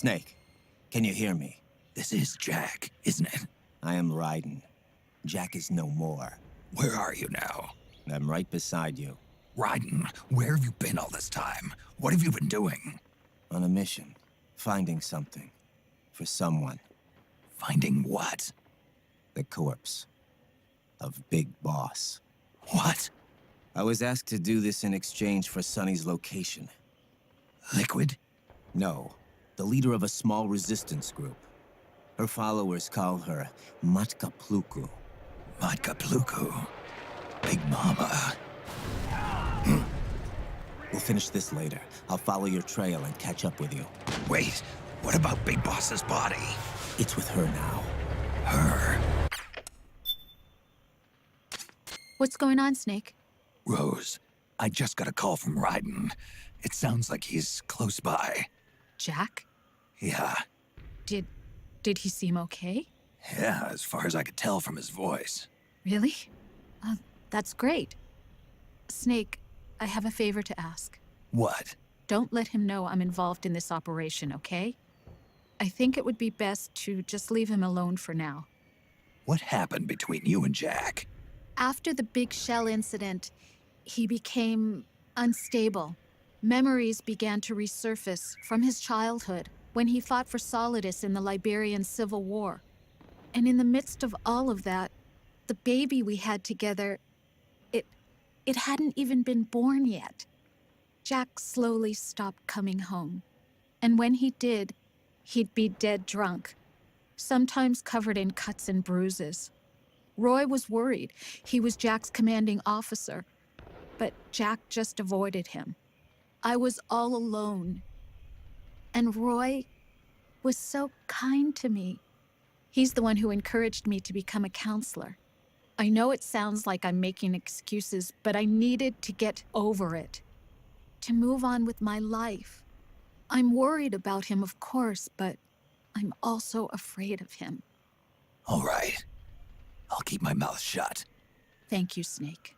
Snake, can you hear me? This is Jack, isn't it? I am Raiden. Jack is no more. Where are you now? I'm right beside you. Raiden, where have you been all this time? What have you been doing? On a mission. Finding something. For someone. Finding what? The corpse. Of Big Boss. What? I was asked to do this in exchange for Sonny's location. Liquid? No. The leader of a small resistance group. Her followers call her Matka Pluku. Matka Pluku. Big Mama. We'll finish this later. I'll follow your trail and catch up with you. Wait, what about Big Boss's body? It's with her now. Her? What's going on, Snake? Rose, I just got a call from Raiden. It sounds like he's close by. Jack? Yeah. Did he seem okay? Yeah, as far as I could tell from his voice. Really? That's great. Snake, I have a favor to ask. What? Don't let him know I'm involved in this operation, okay? I think it would be best to just leave him alone for now. What happened between you and Jack? After the Big Shell incident, he became unstable. Memories began to resurface from his childhood when he fought for Solidus in the Liberian Civil War. And in the midst of all of that, the baby we had together, it hadn't even been born yet. Jack slowly stopped coming home. And when he did, he'd be dead drunk, sometimes covered in cuts and bruises. Roy was worried. He was Jack's commanding officer. But Jack just avoided him. I was all alone. And Roy was so kind to me. He's the one who encouraged me to become a counselor. I know it sounds like I'm making excuses, but I needed to get over it. To move on with my life. I'm worried about him, of course, but I'm also afraid of him. All right. I'll keep my mouth shut. Thank you, Snake.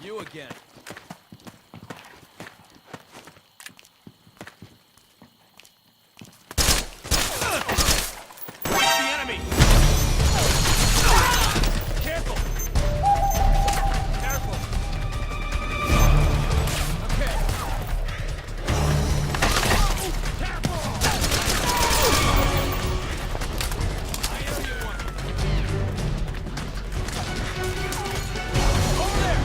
You again. Where's the enemy? Careful! Careful! Okay. Careful! I owe you one. Over there!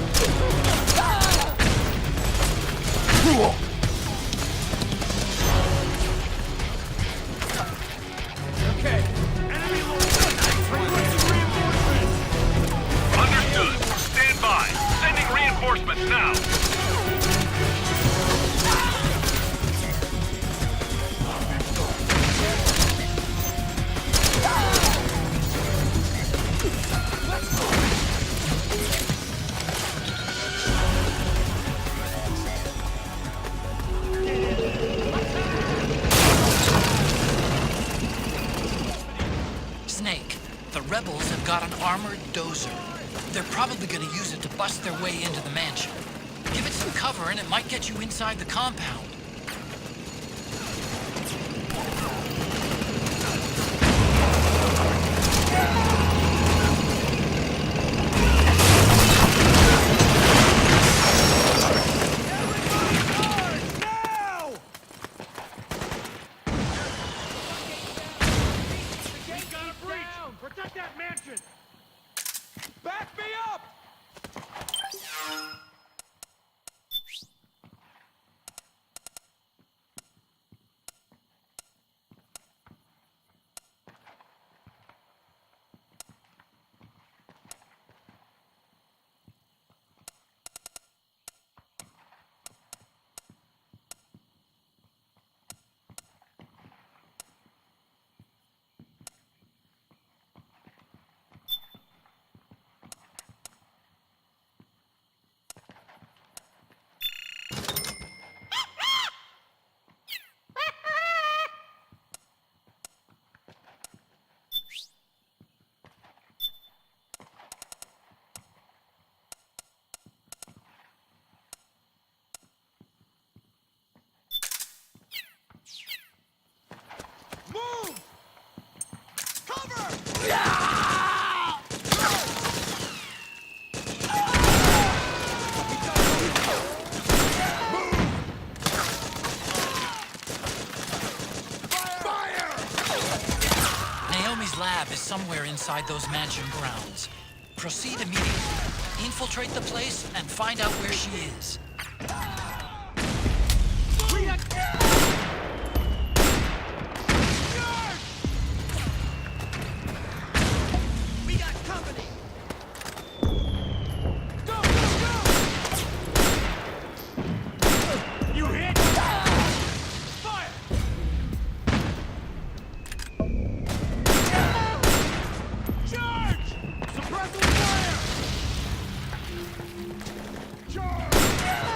Okay. Enemy requesting reinforcements. Understood. Stand by. Sending reinforcements now. Snake, the rebels have got an armored dozer. They're probably gonna use it to bust their way into the mansion. Give it some cover and it might get you inside the compound. Now! The gate got a breach! Protect that mansion! Back me up! Move! Cover! Naomi's lab is somewhere inside those mansion grounds. Proceed immediately. Infiltrate the place and find out where she is. We got... We got company! Go, go, go! You hit! Fire! Charge! Suppressing fire! Charge!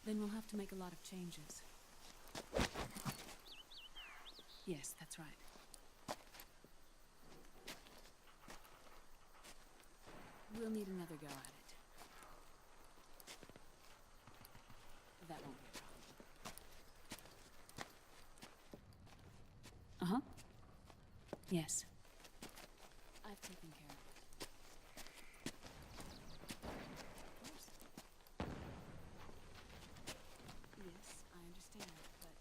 Then we'll have to make a lot of changes. Yes, that's right. We'll need another go at it. That won't be a problem. Uh-huh. Yes. I've taken care of it. Of course. Yes, I understand, but...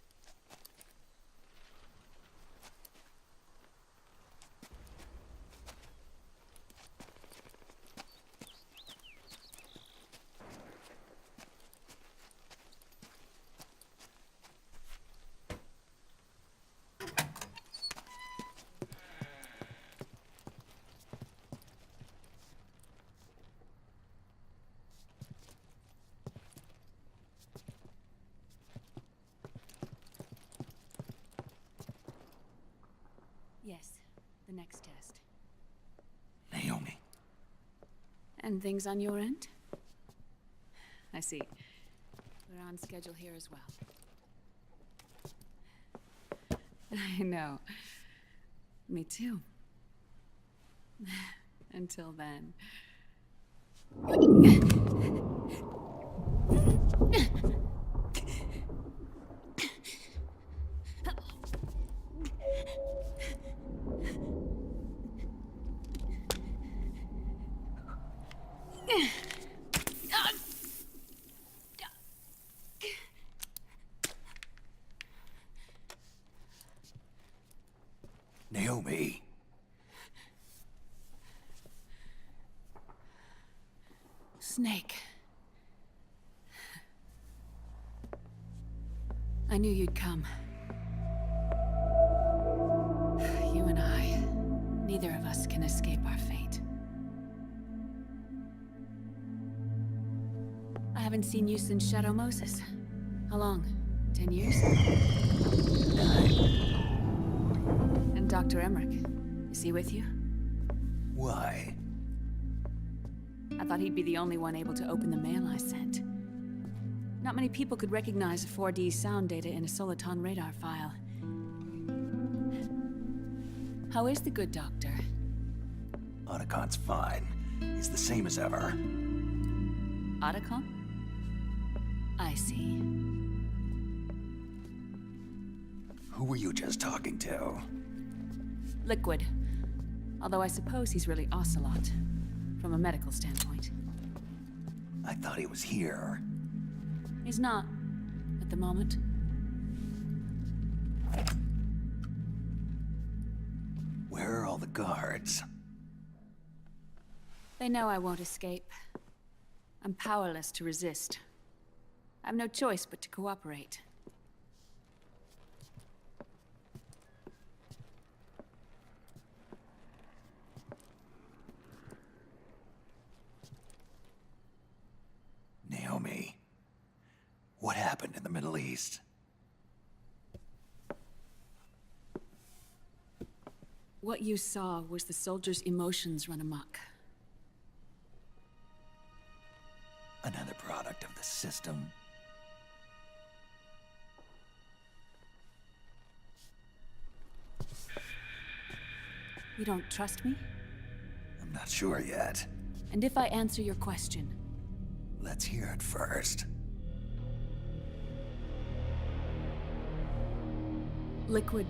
Yes, the next test. Naomi. And things on your end? I see. We're on schedule here as well. I know. Me too. Until then. Naomi. Snake. I knew you'd come. You and I, neither of us can escape our fate. I haven't seen you since Shadow Moses. How long? 10 years? 9. And Dr. Emmerich, is he with you? Why? I thought he'd be the only one able to open the mail I sent. Not many people could recognize 4D sound data in a Soliton radar file. How is the good doctor? Otacon's fine. He's the same as ever. Otacon? I see. Who were you just talking to? Liquid. Although I suppose he's really Ocelot. from a medical standpoint. I thought he was here. He's not, at the moment. Where are all the guards? They know I won't escape. I'm powerless to resist. I have no choice but to cooperate. Naomi, what happened in the Middle East? What you saw was the soldiers' emotions run amok. Another product of the system. You don't trust me? I'm not sure yet. And if I answer your question, Let's hear it first. Liquid...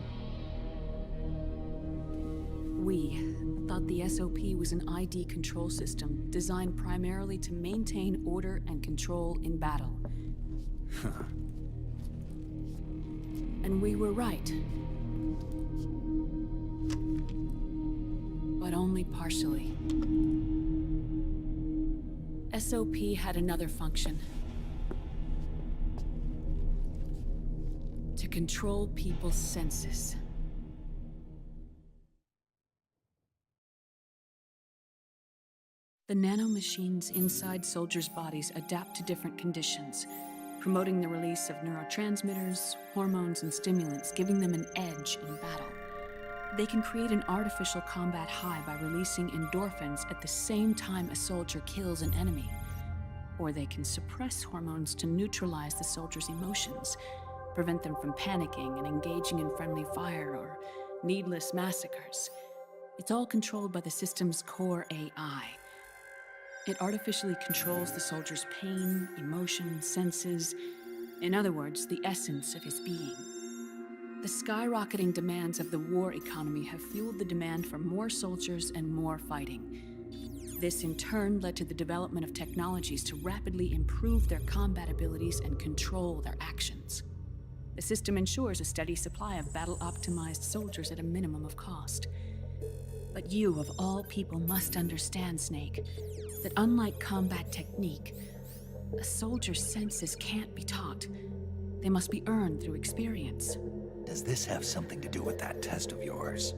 We thought the SOP was an ID control system designed primarily to maintain order and control in battle. And we were right. But only partially. SOP had another function. To control people's senses. The nanomachines inside soldiers' bodies adapt to different conditions, promoting the release of neurotransmitters, hormones, and stimulants, giving them an edge in battle. They can create an artificial combat high by releasing endorphins at the same time a soldier kills an enemy. Or they can suppress hormones to neutralize the soldier's emotions, prevent them from panicking and engaging in friendly fire or needless massacres. It's all controlled by the system's core AI. It artificially controls the soldier's pain, emotion, senses, in other words, the essence of his being. The skyrocketing demands of the war economy have fueled the demand for more soldiers and more fighting. This in turn led to the development of technologies to rapidly improve their combat abilities and control their actions. The system ensures a steady supply of battle-optimized soldiers at a minimum of cost. But you, of all people, must understand, Snake, that unlike combat technique, a soldier's senses can't be taught. They must be earned through experience. Does this have something to do with that test of yours?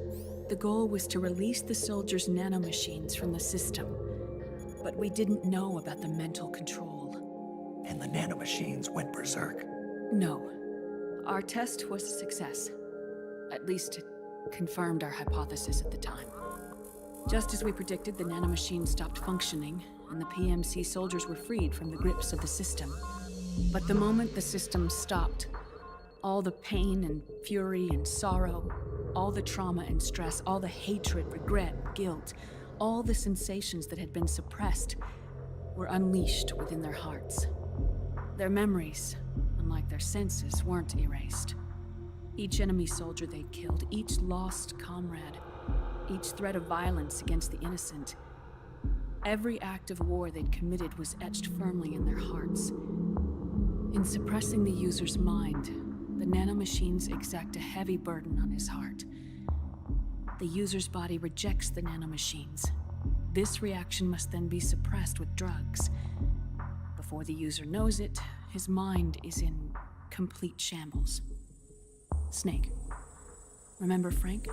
The goal was to release the soldiers' nanomachines from the system, but we didn't know about the mental control. And the nanomachines went berserk? No. Our test was a success. At least it confirmed our hypothesis at the time. Just as we predicted, the nanomachines stopped functioning, and the PMC soldiers were freed from the grips of the system. But the moment the system stopped, all the pain and fury and sorrow, all the trauma and stress, all the hatred, regret, guilt, all the sensations that had been suppressed were unleashed within their hearts. Their memories, unlike their senses, weren't erased. Each enemy soldier they'd killed, each lost comrade, each threat of violence against the innocent, every act of war they'd committed was etched firmly in their hearts. In suppressing the user's mind, the nanomachines exact a heavy burden on his heart. The user's body rejects the nanomachines. This reaction must then be suppressed with drugs. Before the user knows it, his mind is in complete shambles. Snake. Remember Frank?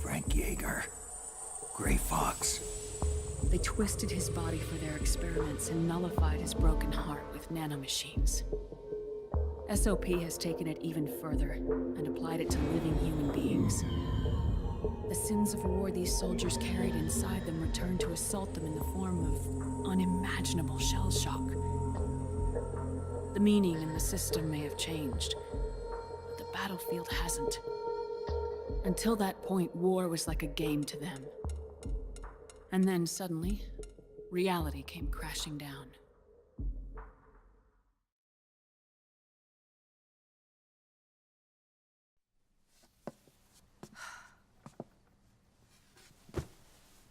Frank Yeager. Gray Fox. They twisted his body for their experiments and nullified his broken heart with nanomachines. SOP has taken it even further and applied it to living human beings. The sins of war these soldiers carried inside them returned to assault them in the form of unimaginable shell shock. The meaning in the system may have changed, but the battlefield hasn't. Until that point, war was like a game to them. And then suddenly, reality came crashing down.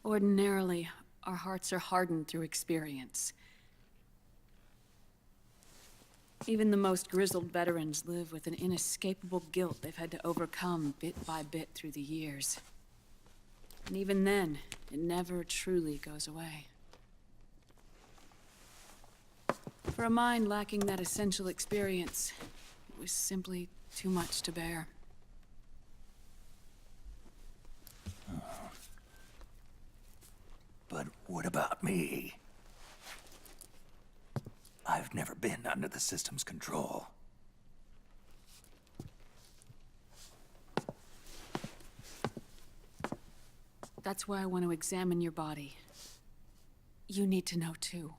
Ordinarily, Our hearts are hardened through experience. Even the most grizzled veterans live with an inescapable guilt they've had to overcome bit by bit through the years. And even then, it never truly goes away. For a mind lacking that essential experience, it was simply too much to bear. But what about me? I've never been under the system's control. That's why I want to examine your body. You need to know too.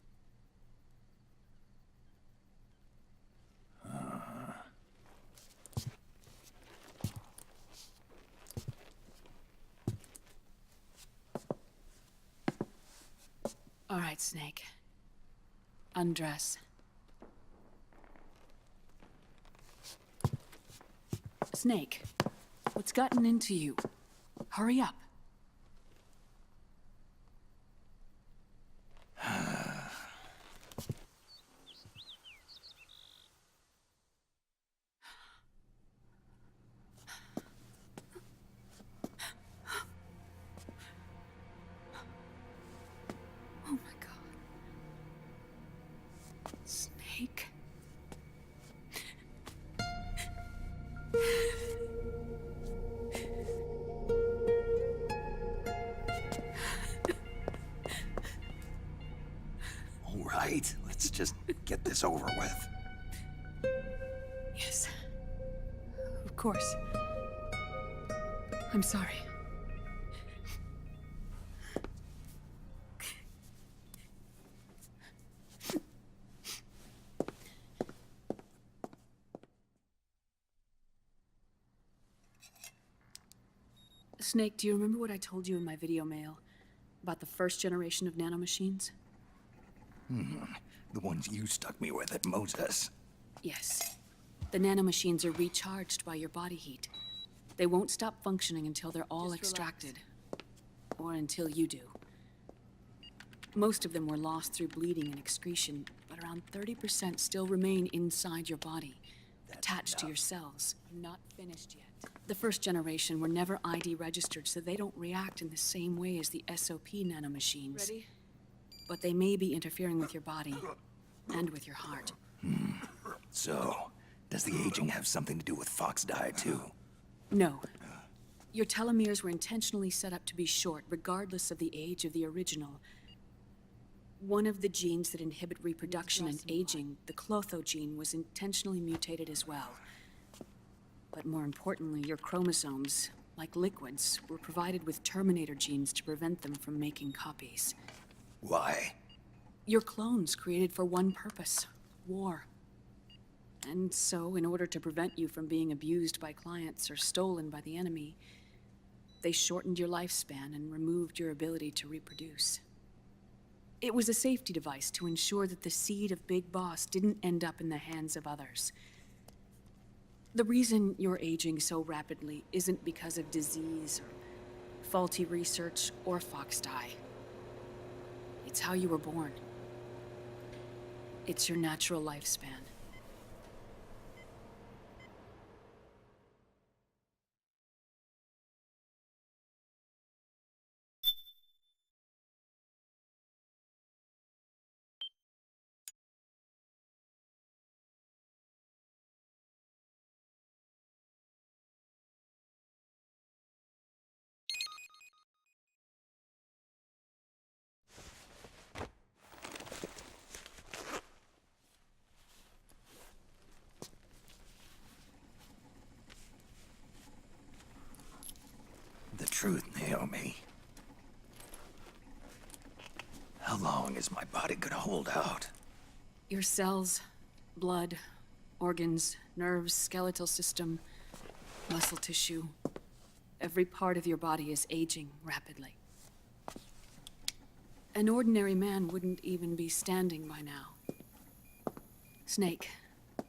All right, Snake. Undress. Snake, what's gotten into you? Hurry up. Oh my God. Snake. All right, let's just get this over with. Yes. Of course. I'm sorry. Snake, do you remember what I told you in my video mail about the first generation of nanomachines? The ones you stuck me with at Moses. Yes. The nanomachines are recharged by your body heat. They won't stop functioning until they're all Just extracted. Or until you do. Most of them were lost through bleeding and excretion, but around 30% still remain inside your body, attached to your cells. I'm not finished yet. The first generation were never ID registered, so they don't react in the same way as the SOP nanomachines. Ready? But they may be interfering with your body, and with your heart. So, does the aging have something to do with Fox die too? No. Your telomeres were intentionally set up to be short, regardless of the age of the original. One of the genes that inhibit reproduction and aging, the Clotho gene, was intentionally mutated as well. But more importantly, your chromosomes, like liquids, were provided with terminator genes to prevent them from making copies. Why? Your clones created for one purpose: war. And so, in order to prevent you from being abused by clients or stolen by the enemy, they shortened your lifespan and removed your ability to reproduce. It was a safety device to ensure that the seed of Big Boss didn't end up in the hands of others. The reason you're aging so rapidly isn't because of disease or faulty research or Fox die. It's how you were born. It's your natural lifespan. The truth, Naomi. How long is my body gonna hold out? Your cells, blood, organs, nerves, skeletal system, muscle tissue. Every part of your body is aging rapidly. An ordinary man wouldn't even be standing by now. Snake,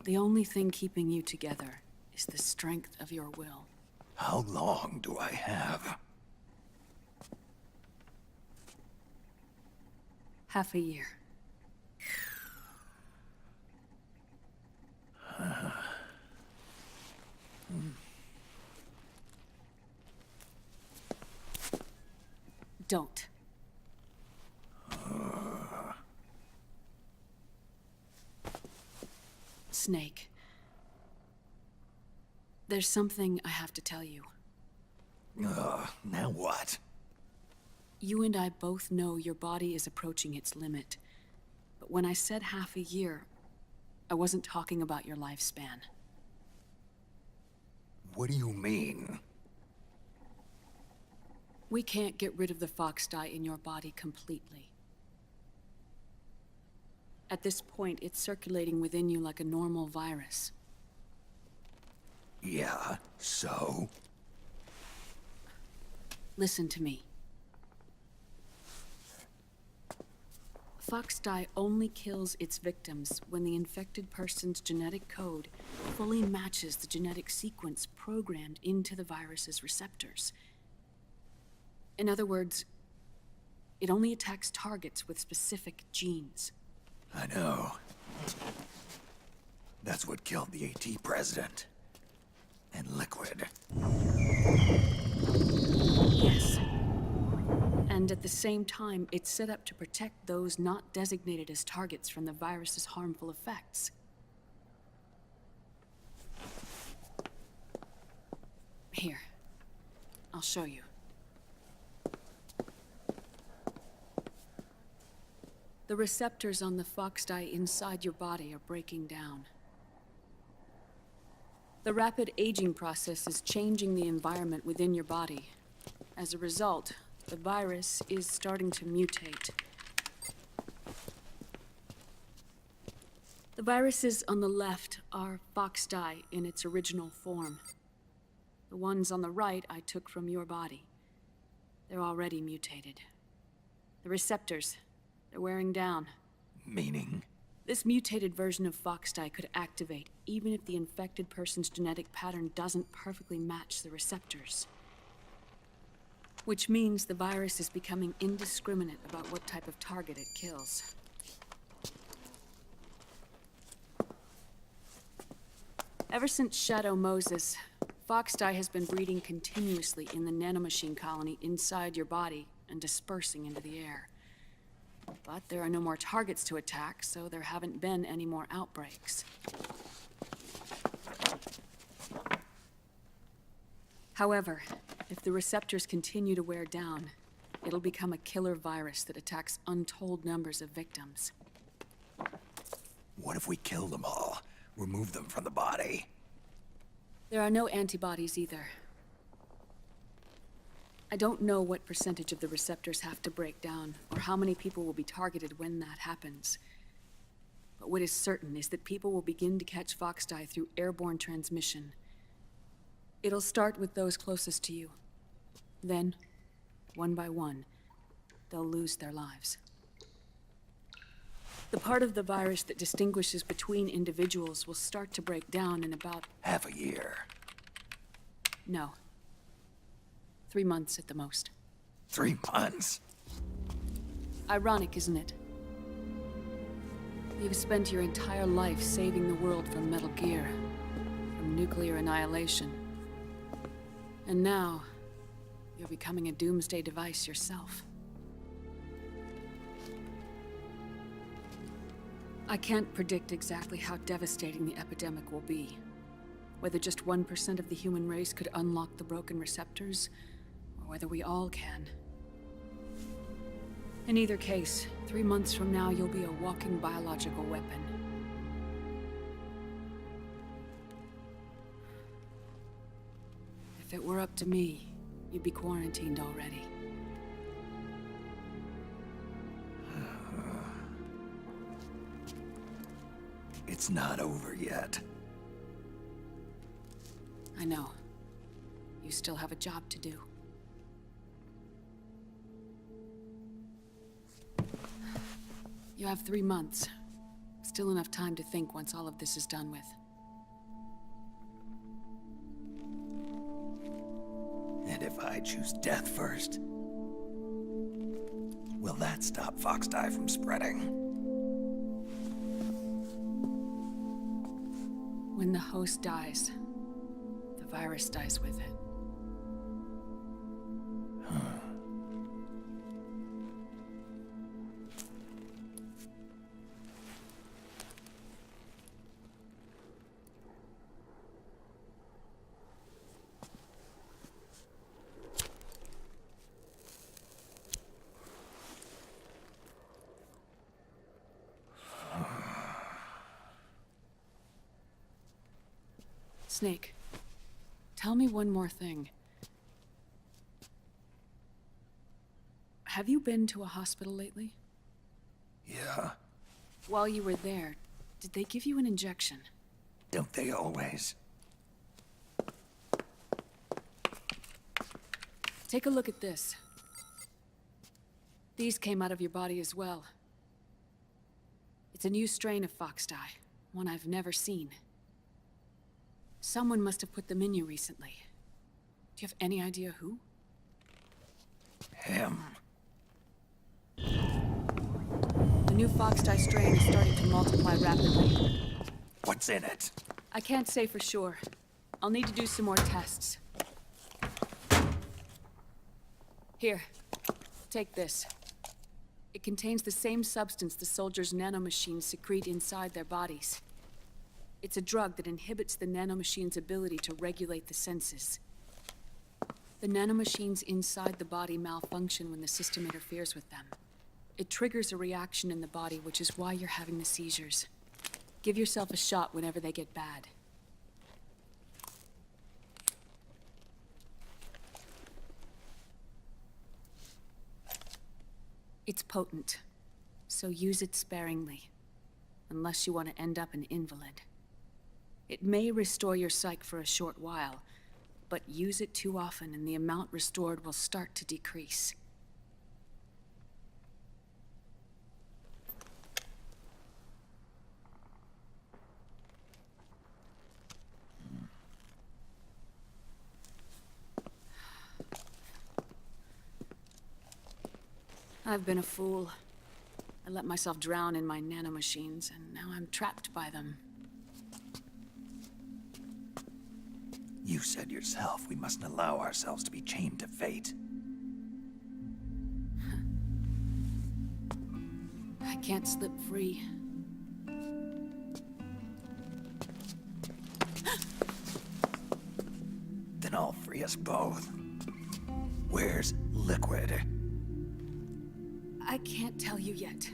the only thing keeping you together is the strength of your will. How long do I have? Half a year. Don't. Snake. There's something I have to tell you. Now what? You and I both know your body is approaching its limit. But when I said half a year, I wasn't talking about your lifespan. What do you mean? We can't get rid of the fox dye in your body completely. At this point, it's circulating within you like a normal virus. Yeah, so? Listen to me. Fox dye only kills its victims when the infected person's genetic code fully matches the genetic sequence programmed into the virus's receptors. In other words, it only attacks targets with specific genes. I know. That's what killed the AT president. And Liquid. Yes. And at the same time, it's set up to protect those not designated as targets from the virus's harmful effects. Here. I'll show you. The receptors on the fox dye inside your body are breaking down. The rapid aging process is changing the environment within your body. As a result, the virus is starting to mutate. The viruses on the left are fox dye in its original form. The ones on the right I took from your body. They're already mutated. The receptors, they're wearing down. Meaning? This mutated version of fox dye could activate even if the infected person's genetic pattern doesn't perfectly match the receptors. Which means the virus is becoming indiscriminate about what type of target it kills. Ever since Shadow Moses, fox dye has been breeding continuously in the nanomachine colony inside your body and dispersing into the air. But there are no more targets to attack, so there haven't been any more outbreaks. However, if the receptors continue to wear down, it'll become a killer virus that attacks untold numbers of victims. What if we kill them all? Remove them from the body? There are no antibodies either. I don't know what percentage of the receptors have to break down, or how many people will be targeted when that happens. But what is certain is that people will begin to catch fox dye through airborne transmission. It'll start with those closest to you. Then, one by one, they'll lose their lives. The part of the virus that distinguishes between individuals will start to break down in about... Half a year. No. 3 months at the most. 3 months? Ironic, isn't it? You've spent your entire life saving the world from Metal Gear, from nuclear annihilation. And now, you're becoming a doomsday device yourself. I can't predict exactly how devastating the epidemic will be. Whether just 1% of the human race could unlock the broken receptors, or whether we all can. In either case, 3 months from now, you'll be a walking biological weapon. If it were up to me, you'd be quarantined already. It's not over yet. I know. You still have a job to do. You have 3 months. Still enough time to think once all of this is done with. And if I choose death first? Will that stop fox dye from spreading? When the host dies, the virus dies with it. Snake, tell me one more thing. Have you been to a hospital lately? Yeah, While you were there, did they give you an injection? don't they always? Take a look at this. These came out of your body as well. It's a new strain of fox dye, one I've never seen. Someone must have put them in you recently. Do you have any idea who? Him. The new fox dye strain is starting to multiply rapidly. What's in it? I can't say for sure. I'll need to do some more tests. Here, take this. It contains the same substance the soldiers' nanomachines secrete inside their bodies. It's a drug that inhibits the nanomachine's ability to regulate the senses. The nanomachines inside the body malfunction when the system interferes with them. It triggers a reaction in the body, which is why you're having the seizures. Give yourself a shot whenever they get bad. It's potent, so use it sparingly, unless you want to end up an invalid. It may restore your psyche for a short while, but use it too often and the amount restored will start to decrease. I've been a fool. I let myself drown in my nanomachines, and now I'm trapped by them. You said yourself we mustn't allow ourselves to be chained to fate. I can't slip free. Then I'll free us both. Where's Liquid? I can't tell you yet.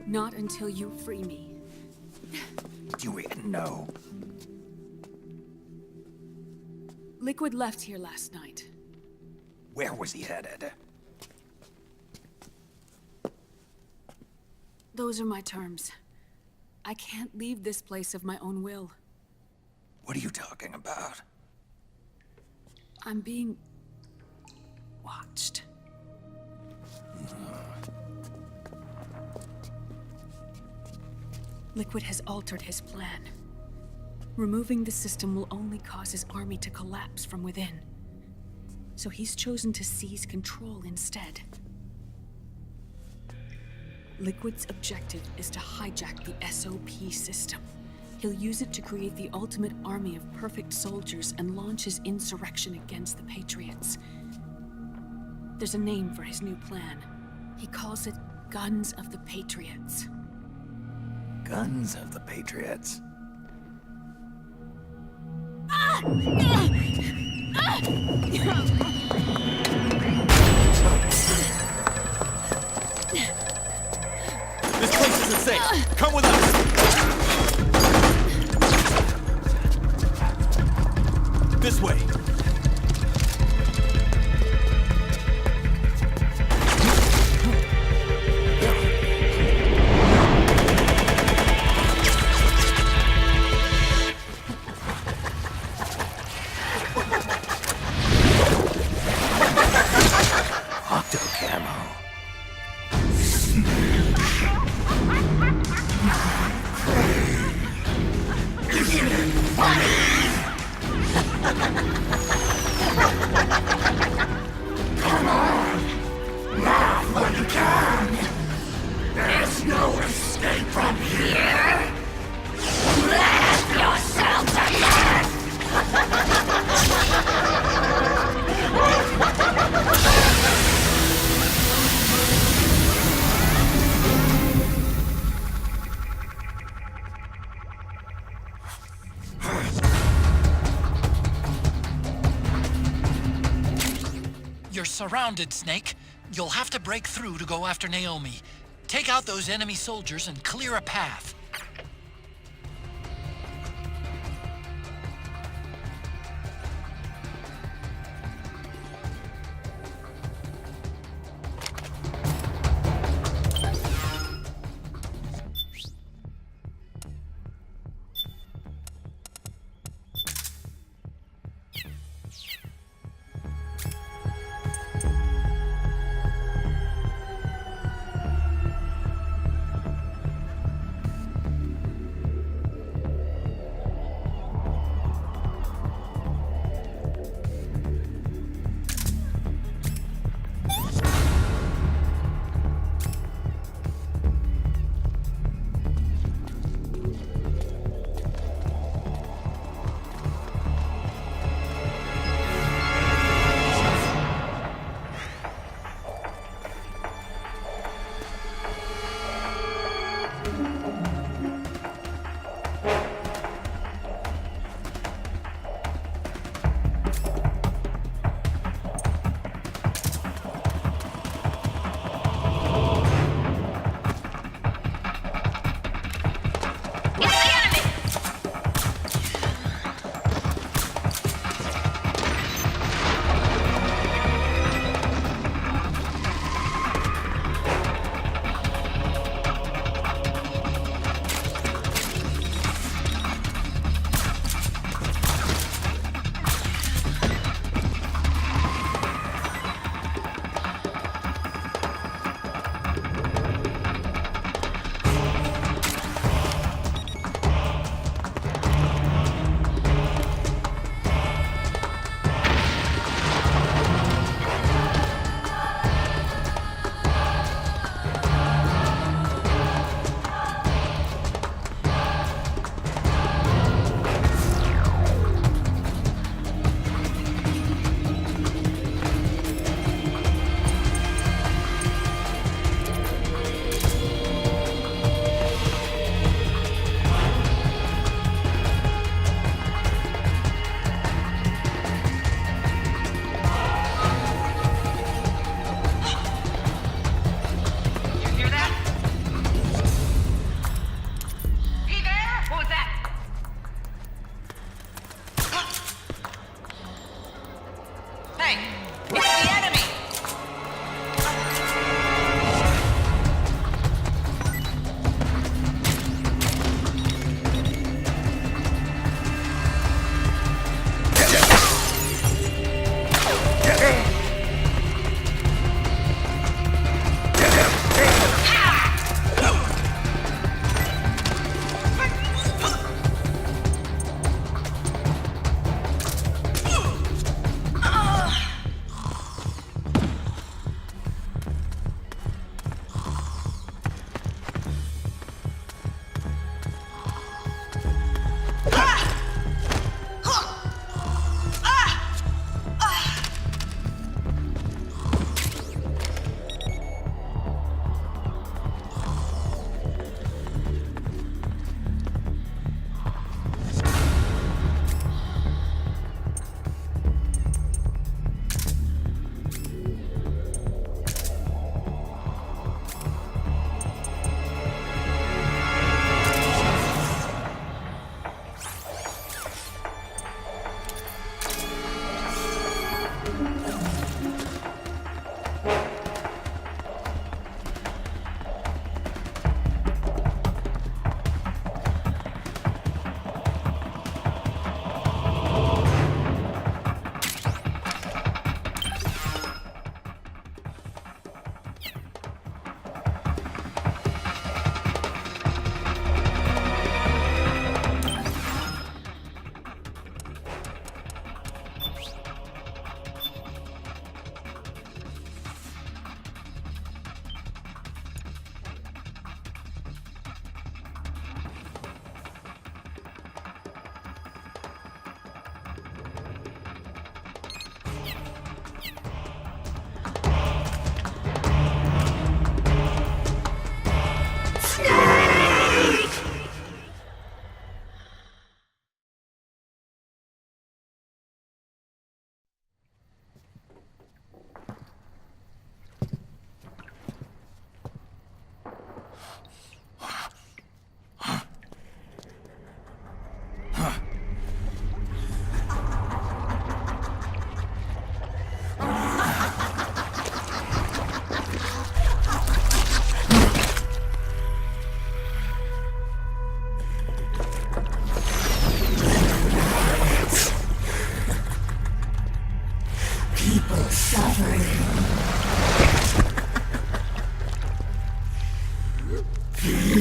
Not until you free me. Do we know? Liquid left here last night. Where was he headed? Those are my terms. I can't leave this place of my own will. What are you talking about? I'm being watched. Liquid has altered his plan. Removing the system will only cause his army to collapse from within. So he's chosen to seize control instead. Liquid's objective is to hijack the SOP system. He'll use it to create the ultimate army of perfect soldiers and launch his insurrection against the Patriots. There's a name for his new plan. He calls it Guns of the Patriots. Guns of the Patriots. This place isn't safe. Come with us. This way. Octo camo. surrounded, Snake. You'll have to break through to go after Naomi. Take out those enemy soldiers and clear a path.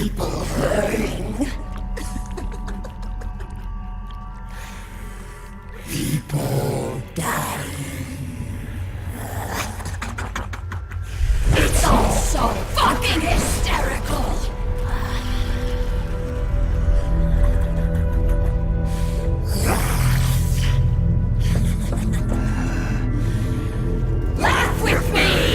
People hurting. People dying. It's all so fucking hysterical. Laugh with me!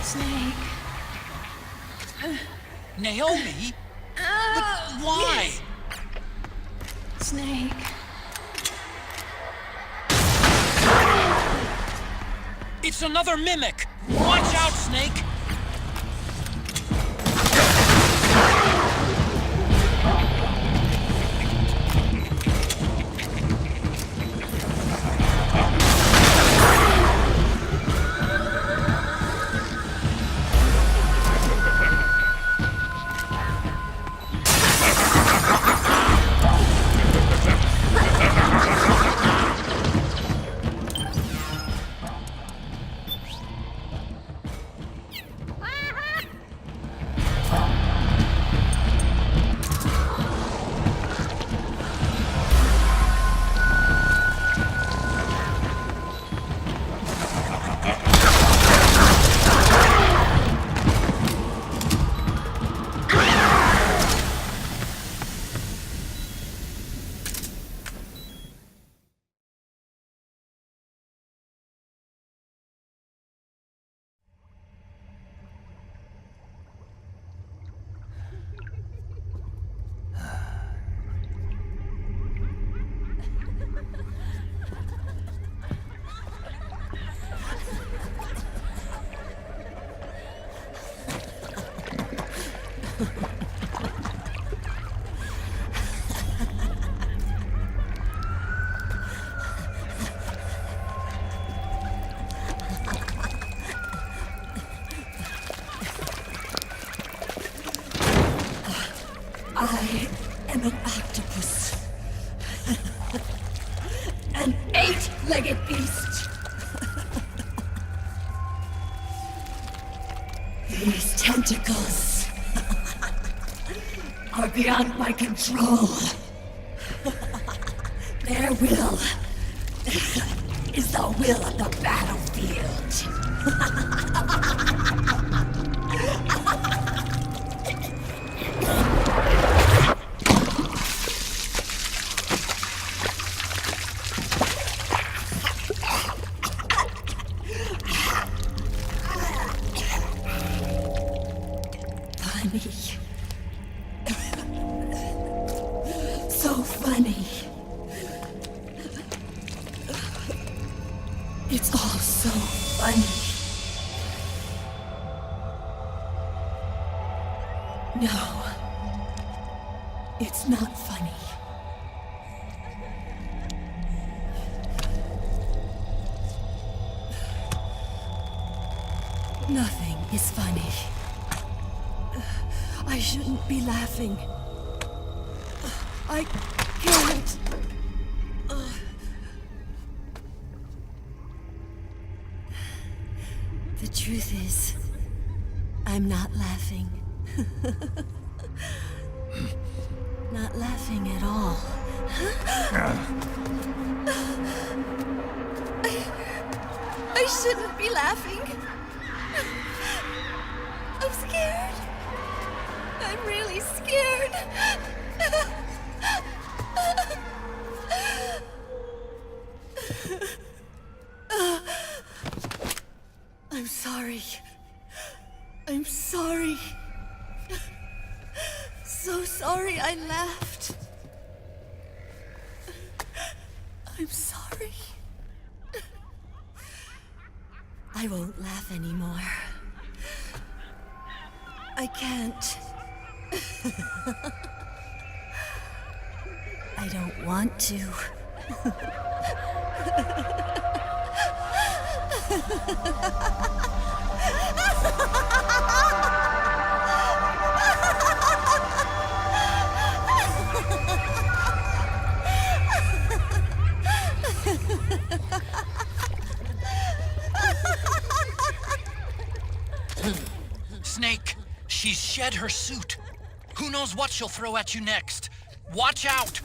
Snake. Naomi? But why? Yes. Snake. It's another mimic! Watch out, Snake! I am an octopus. An eight-legged beast. These tentacles are beyond my control. Their will is the will of the battlefield. Funny. So funny. It's all so funny. No. It's not funny. Nothing is funny. I shouldn't be laughing. I can't. The truth is, I'm not laughing. Not laughing at all. I shouldn't be laughing. I'm scared. I'm really scared. I'm sorry. I'm sorry. So sorry I laughed. I'm sorry. I won't laugh anymore. I can't. I don't want to. Snake, she's shed her suit. Who knows what she'll throw at you next? Watch out!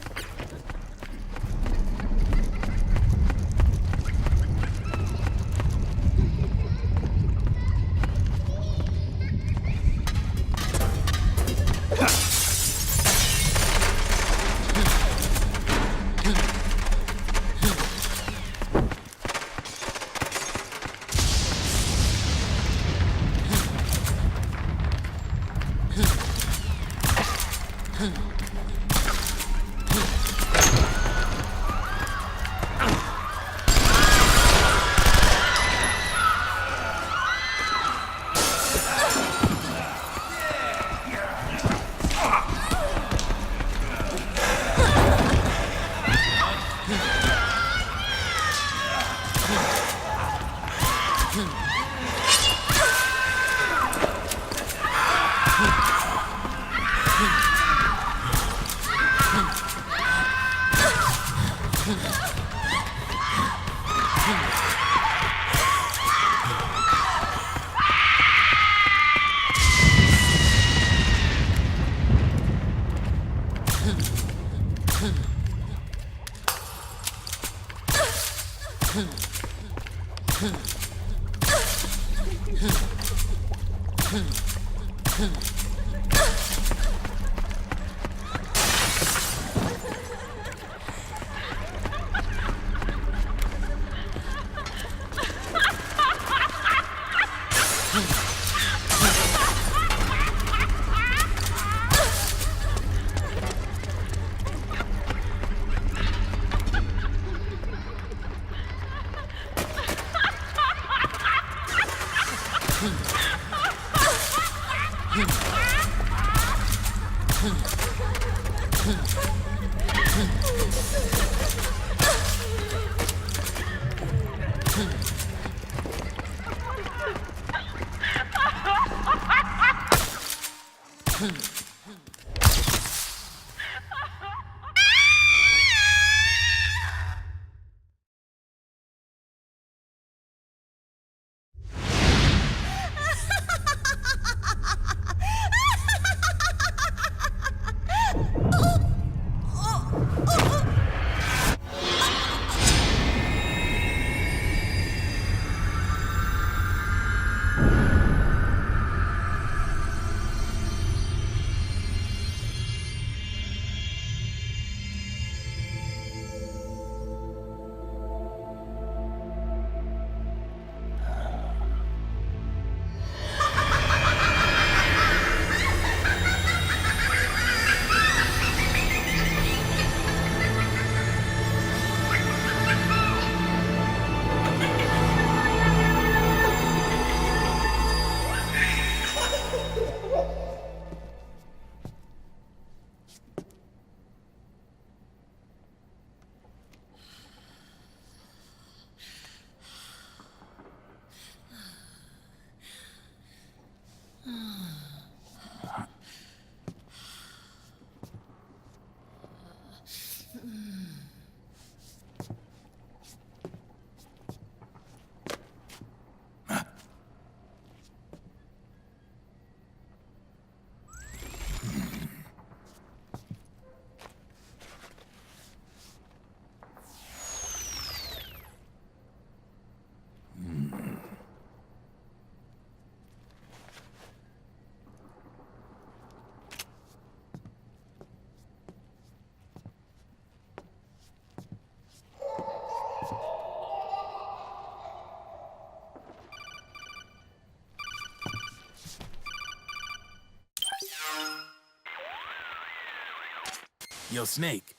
Yo, Snake,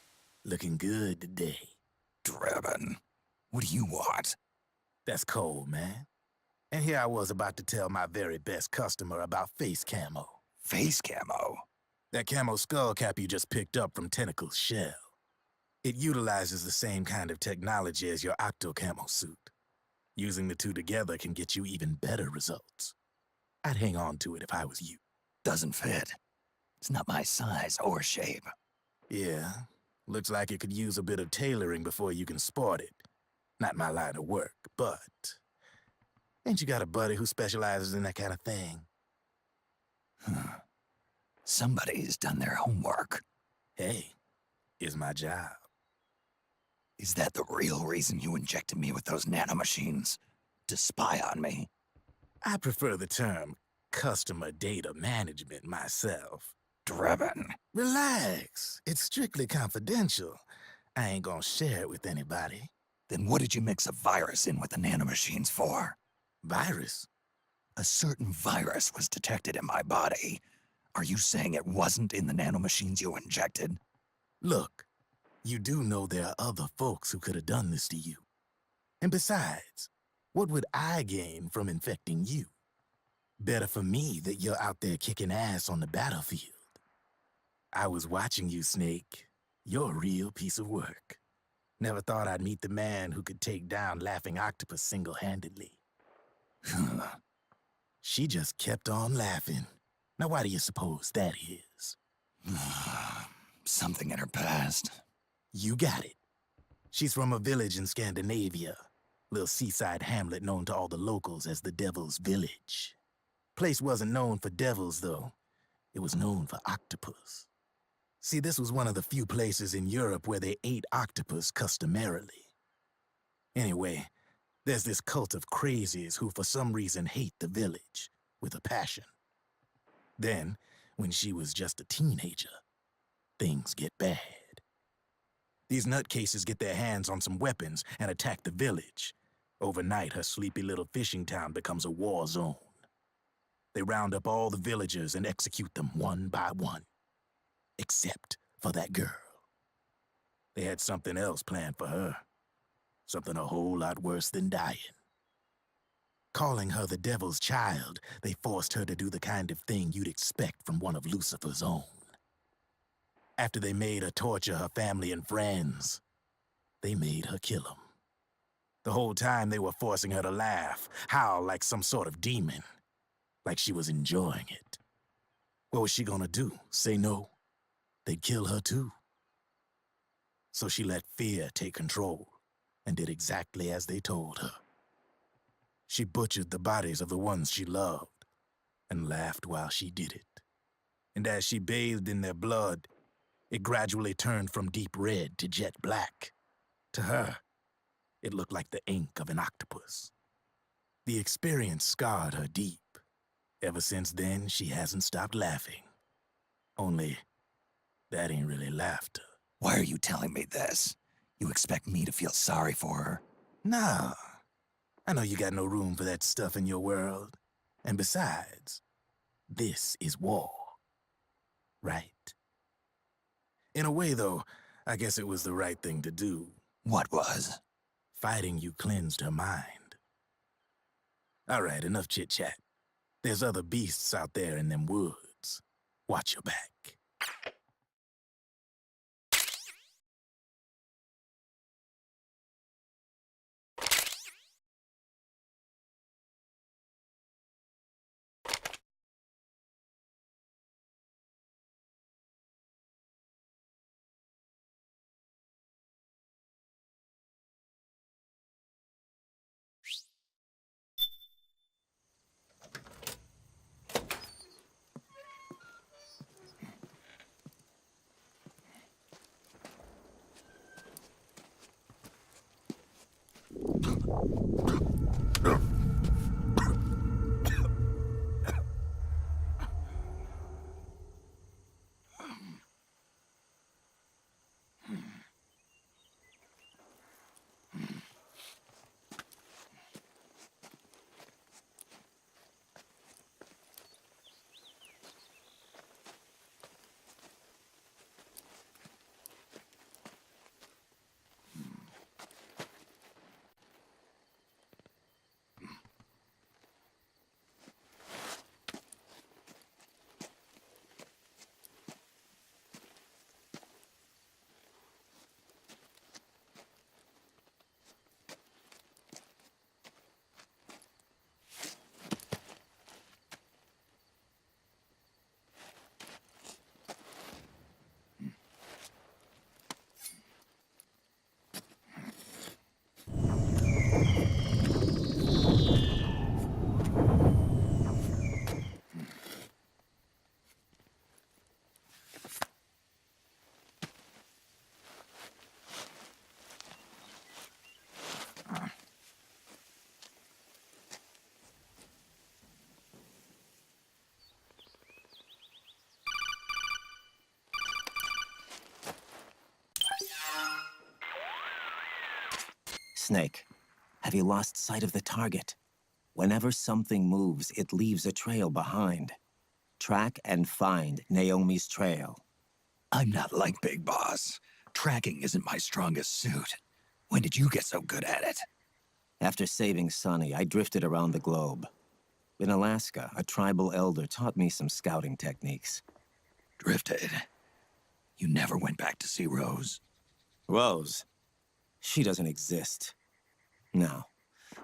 looking good today. Drebin, what do you want? That's cold, man. And here I was about to tell my very best customer about face camo. Face camo? That camo skull cap you just picked up from Tentacle's shell. It utilizes the same kind of technology as your octo camo suit. Using the two together can get you even better results. I'd hang on to it if I was you. Doesn't fit. It's not my size or shape. Yeah, looks like it could use a bit of tailoring before you can sport it. Not my line of work, but... Ain't you got a buddy who specializes in that kind of thing? Somebody's done their homework. Hey, it's my job. Is that the real reason you injected me with those nanomachines? To spy on me? I prefer the term customer data management myself. Drebin. Relax. It's strictly confidential. I ain't gonna share it with anybody. Then what did you mix a virus in with the nanomachines for? Virus? A certain virus was detected in my body. Are you saying it wasn't in the nanomachines you injected? Look, you do know there are other folks who could have done this to you. And besides, what would I gain from infecting you? Better for me that you're out there kicking ass on the battlefield. I was watching you, Snake. You're a real piece of work. Never thought I'd meet the man who could take down Laughing Octopus single-handedly. She just kept on laughing. Now why do you suppose that is? Something in her past. You got it. She's from a village in Scandinavia. Little seaside hamlet known to all the locals as the Devil's Village. Place wasn't known for devils, though. It was known for octopus. See, this was one of the few places in Europe where they ate octopus customarily. Anyway, there's this cult of crazies who for some reason hate the village with a passion. Then, when she was just a teenager, things get bad. These nutcases get their hands on some weapons and attack the village. Overnight, her sleepy little fishing town becomes a war zone. They round up all the villagers and execute them one by one. Except for that girl. They had something else planned for her. Something a whole lot worse than dying. Calling her the Devil's Child, they forced her to do the kind of thing you'd expect from one of Lucifer's own. After they made her torture her family and friends, they made her kill them. The whole time they were forcing her to laugh, howl like some sort of demon. Like she was enjoying it. What was she gonna do? Say no? They'd kill her too. So she let fear take control and did exactly as they told her. She butchered the bodies of the ones she loved and laughed while she did it. And as she bathed in their blood, it gradually turned from deep red to jet black. To her, it looked like the ink of an octopus. The experience scarred her deep. Ever since then, she hasn't stopped laughing. Only, that ain't really laughter. Why are you telling me this? You expect me to feel sorry for her? Nah. I know you got no room for that stuff in your world. And besides, this is war. Right? In a way, though, I guess it was the right thing to do. What was? Fighting you cleansed her mind. All right, enough chit-chat. There's other beasts out there in them woods. Watch your back. Snake, have you lost sight of the target? Whenever something moves, it leaves a trail behind. Track and find Naomi's trail. I'm not like Big Boss. Tracking isn't my strongest suit. When did you get so good at it? After saving Sonny, I drifted around the globe. In Alaska, a tribal elder taught me some scouting techniques. Drifted. You never went back to see Rose? Rose? She doesn't exist. No.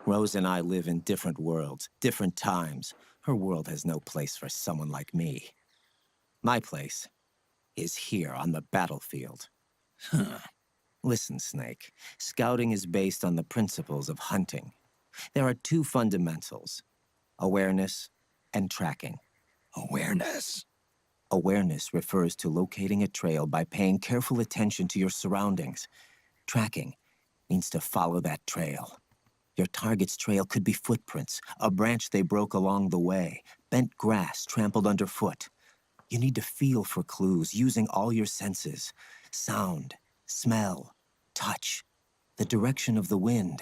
Rose and I live in different worlds, different times. Her world has no place for someone like me. My place is here on the battlefield. Huh. Listen, Snake. Scouting is based on the principles of hunting. There are two fundamentals: awareness and tracking. Awareness? Awareness refers to locating a trail by paying careful attention to your surroundings. Tracking means to follow that trail. Your target's trail could be footprints, a branch they broke along the way, bent grass trampled underfoot. You need to feel for clues using all your senses: sound, smell, touch, the direction of the wind.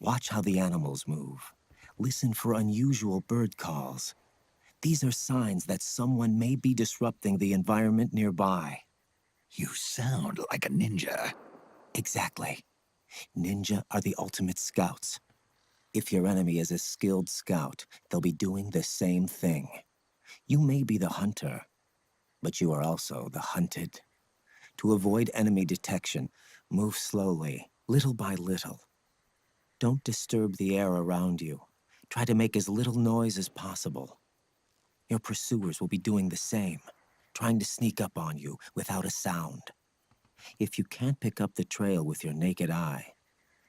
Watch how the animals move. Listen for unusual bird calls. These are signs that someone may be disrupting the environment nearby. You sound like a ninja. Exactly. Ninja are the ultimate scouts. If your enemy is a skilled scout, they'll be doing the same thing. You may be the hunter, but you are also the hunted. To avoid enemy detection, move slowly, little by little. Don't disturb the air around you. Try to make as little noise as possible. Your pursuers will be doing the same, trying to sneak up on you without a sound. If you can't pick up the trail with your naked eye,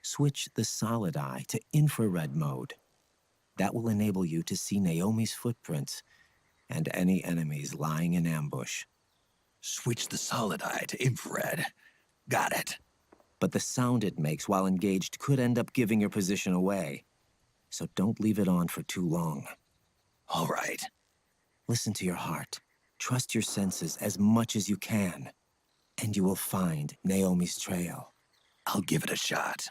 switch the solid eye to infrared mode. That will enable you to see Naomi's footprints and any enemies lying in ambush. Switch the solid eye to infrared. Got it. But the sound it makes while engaged could end up giving your position away. So don't leave it on for too long. All right. Listen to your heart. Trust your senses as much as you can. And you will find Naomi's trail. I'll give it a shot.